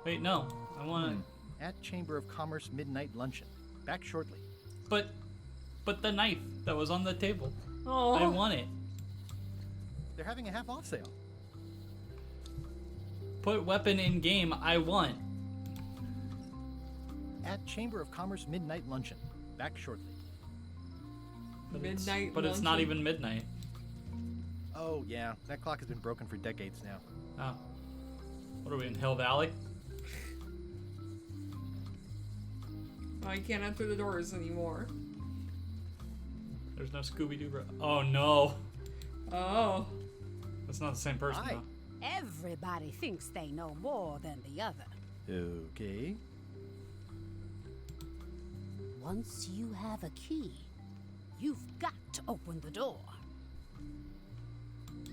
Wait, no. I want to... At Chamber of Commerce midnight luncheon. Back shortly. But the knife that was on the table. Oh. I want it. They're having a half off sale. Put weapon in game. I want. At Chamber of Commerce midnight luncheon. Back shortly. But it's not even midnight. Oh, yeah. That clock has been broken for decades now. Oh. What are we in Hill Valley? Oh, you can't enter the doors anymore. There's no Scooby-Doo. Oh, no. Oh. That's not the same person, though. Everybody thinks they know more than the other. Okay. Once you have a key, you've got to open the door.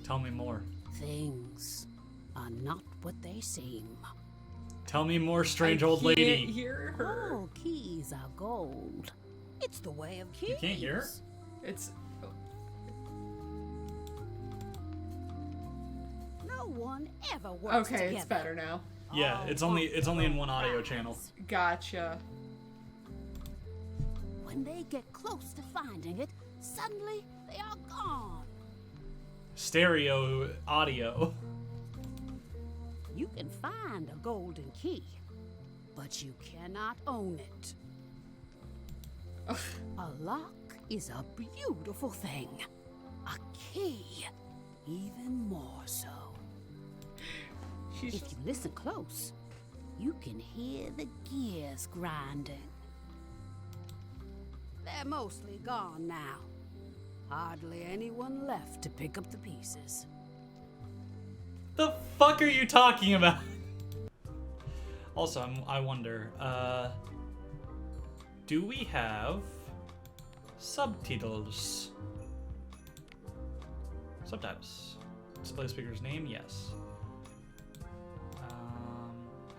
Tell me more. Things are not what they seem. Tell me more, strange old lady. Hear her. All keys are gold. It's the way of keys. You can't hear her? It's... No one ever works Okay, together. it's better now. Yeah, it's only in one audio channel. Gotcha. When they get close to finding it, suddenly they are gone. Stereo audio. You can find a golden key, but you cannot own it. A lock is a beautiful thing. A key, even more so. If you listen close, you can hear the gears grinding. They're mostly gone now. Hardly anyone left to pick up the pieces. The fuck are you talking about? Also, I wonder, do we have subtitles? Subtitles. Display speaker's name? Yes.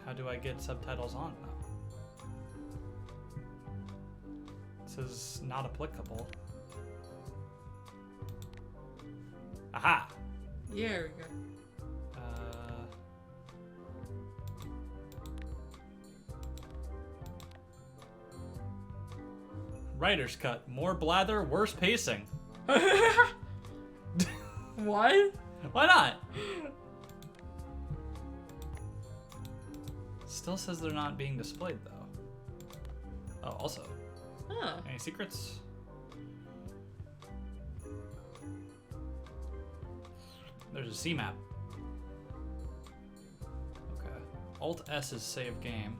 How do I get subtitles on though? It says not applicable. Aha! Yeah, there we go. Writer's cut. More blather, worse pacing. What? Why not? Still says they're not being displayed though. Oh, also. Huh. Any secrets? There's a C map. Okay. Alt S is save game.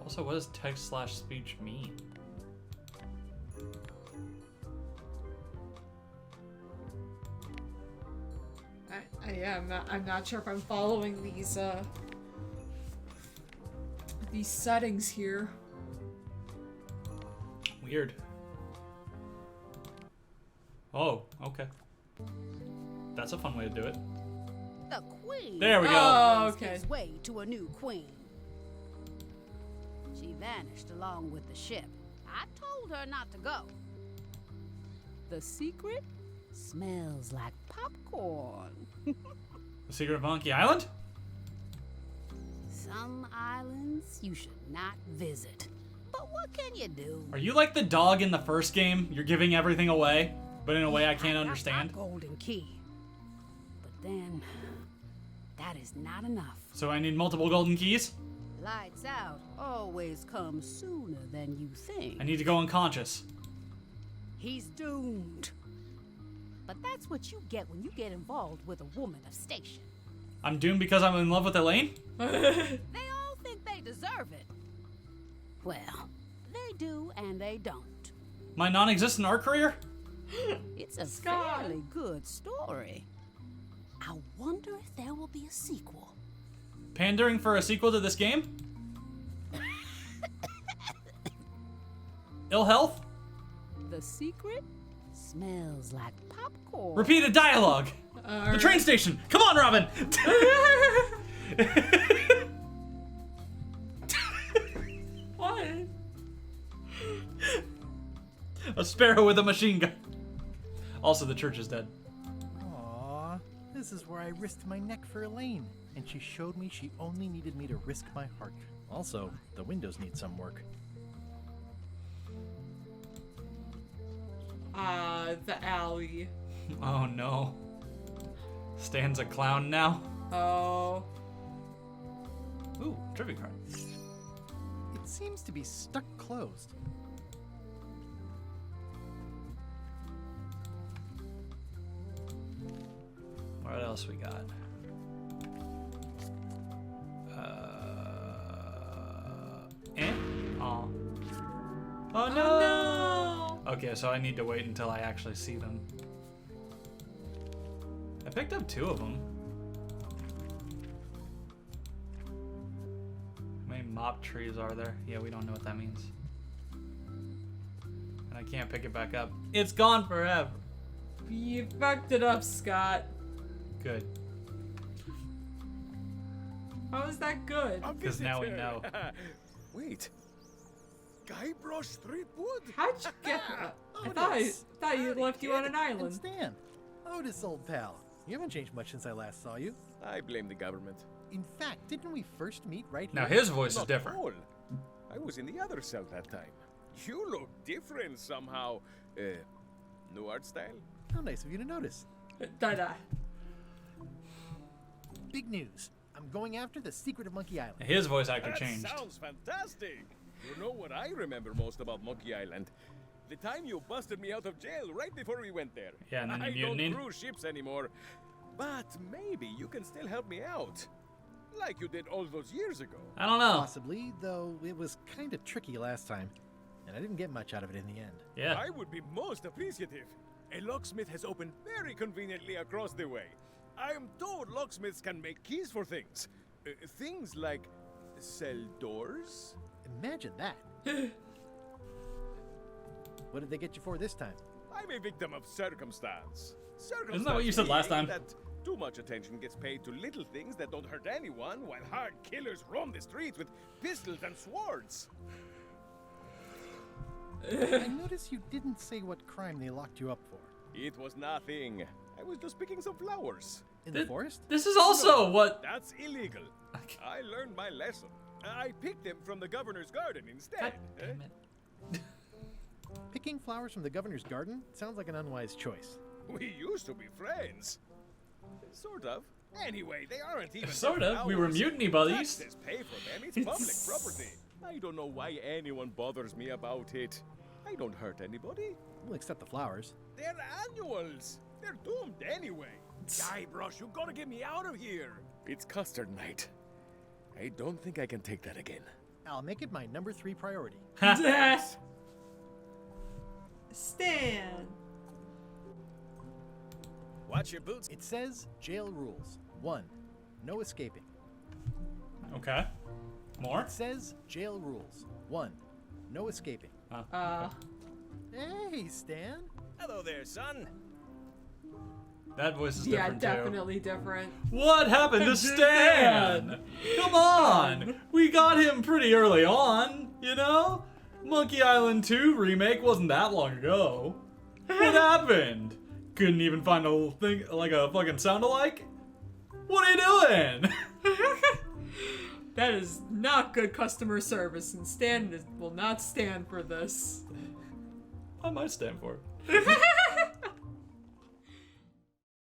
Also, what does text/speech mean? Yeah, I'm not sure if I'm following these settings here. Weird. Oh, okay. That's a fun way to do it. The queen. There we go. Oh, okay. Gives way to a new queen. She vanished along with the ship. I told her not to go. The secret smells like popcorn. The secret of Monkey Island? Some islands you should not visit. But what can you do? Are you like the dog in the first game? You're giving everything away, but in a way I can't understand. I got my golden key. But then, that is not enough. So I need multiple golden keys? Lights out always comes sooner than you think. I need to go unconscious. He's doomed. But that's what you get when you get involved with a woman of station. I'm doomed because I'm in love with Elaine? They all think they deserve it. Well, they do and they don't. My non-existent art career? It's a fairly good story. I wonder if there will be a sequel. Pandering for a sequel to this game? Ill health? The secret smells like popcorn. Repeated dialogue. The train station. Come on, Robin. What? A sparrow with a machine gun. Also, the church is dead. Aww, this is where I risked my neck for Elaine, and she showed me she only needed me to risk my heart. Also, the windows need some work. The alley. Oh no. Stan's a clown now. Oh. Ooh, trivia card. It seems to be stuck closed. What else we got? Oh. Oh no! Okay, so I need to wait until I actually see them. I picked up 2 of them. How many mop trees are there? Yeah, we don't know what that means. And I can't pick it back up. It's gone forever. You fucked it up, Scott. Good. How is that good? Because now we know. Wait. Guybrush Threepwood? How'd you get that? I thought you left you on an island. And Stan. Otis, old pal. You haven't changed much since I last saw you. I blame the government. In fact, didn't we first meet right Now here? his voice is Not different. all. I was in the other cell that time. You look different somehow. New art style? How nice of you to notice. Da-da. Big news. I'm going after the secret of Monkey Island. His voice actor That changed. sounds fantastic. You know what I remember most about Monkey Island? The time you busted me out of jail right before we went there. Yeah, and then I you don't mutinied. cruise ships anymore. But maybe you can still help me out. Like you did all those years ago. I don't know. Possibly, though it was kind of tricky last time. And I didn't get much out of it in the end. Yeah. I would be most appreciative. A locksmith has opened very conveniently across the way. I am told locksmiths can make keys for things. Things like cell doors. Imagine that. What did they get you for this time? I'm a victim of circumstance. Isn't that what you said last time? That too much attention gets paid to little things that don't hurt anyone, while hard killers roam the streets with pistols and swords. I noticed you didn't say what crime they locked you up for. It was nothing. I was just picking some flowers. In the forest? This is also what... That's illegal. I learned my lesson. I picked them from the governor's garden instead. Damn it. Picking flowers from the governor's garden sounds like an unwise choice. We used to be friends. Sort of. Anyway, they aren't even Sort of. flowers. We were mutiny buddies. Taxes pay for them. It's public property. I don't know why anyone bothers me about it. I don't hurt anybody. We'll accept the flowers. They're annuals. They're doomed anyway. Guybrush, you gotta get me out of here. It's custard night. I don't think I can take that again. I'll make it my number 3 priority. Stan. Watch your boots. It says jail rules. 1. No escaping. Okay. More? It says jail rules. 1. No escaping. Hey, Stan. Hello there, son. That voice is Yeah, different definitely different. What happened to Stan? Come on! We got him pretty early on, you know? Monkey Island 2 remake wasn't that long ago. What happened? Couldn't even find a thing, like a fucking sound-alike? What are you doing? That is not good customer service, and Stan will not stand for this. I might stand for it.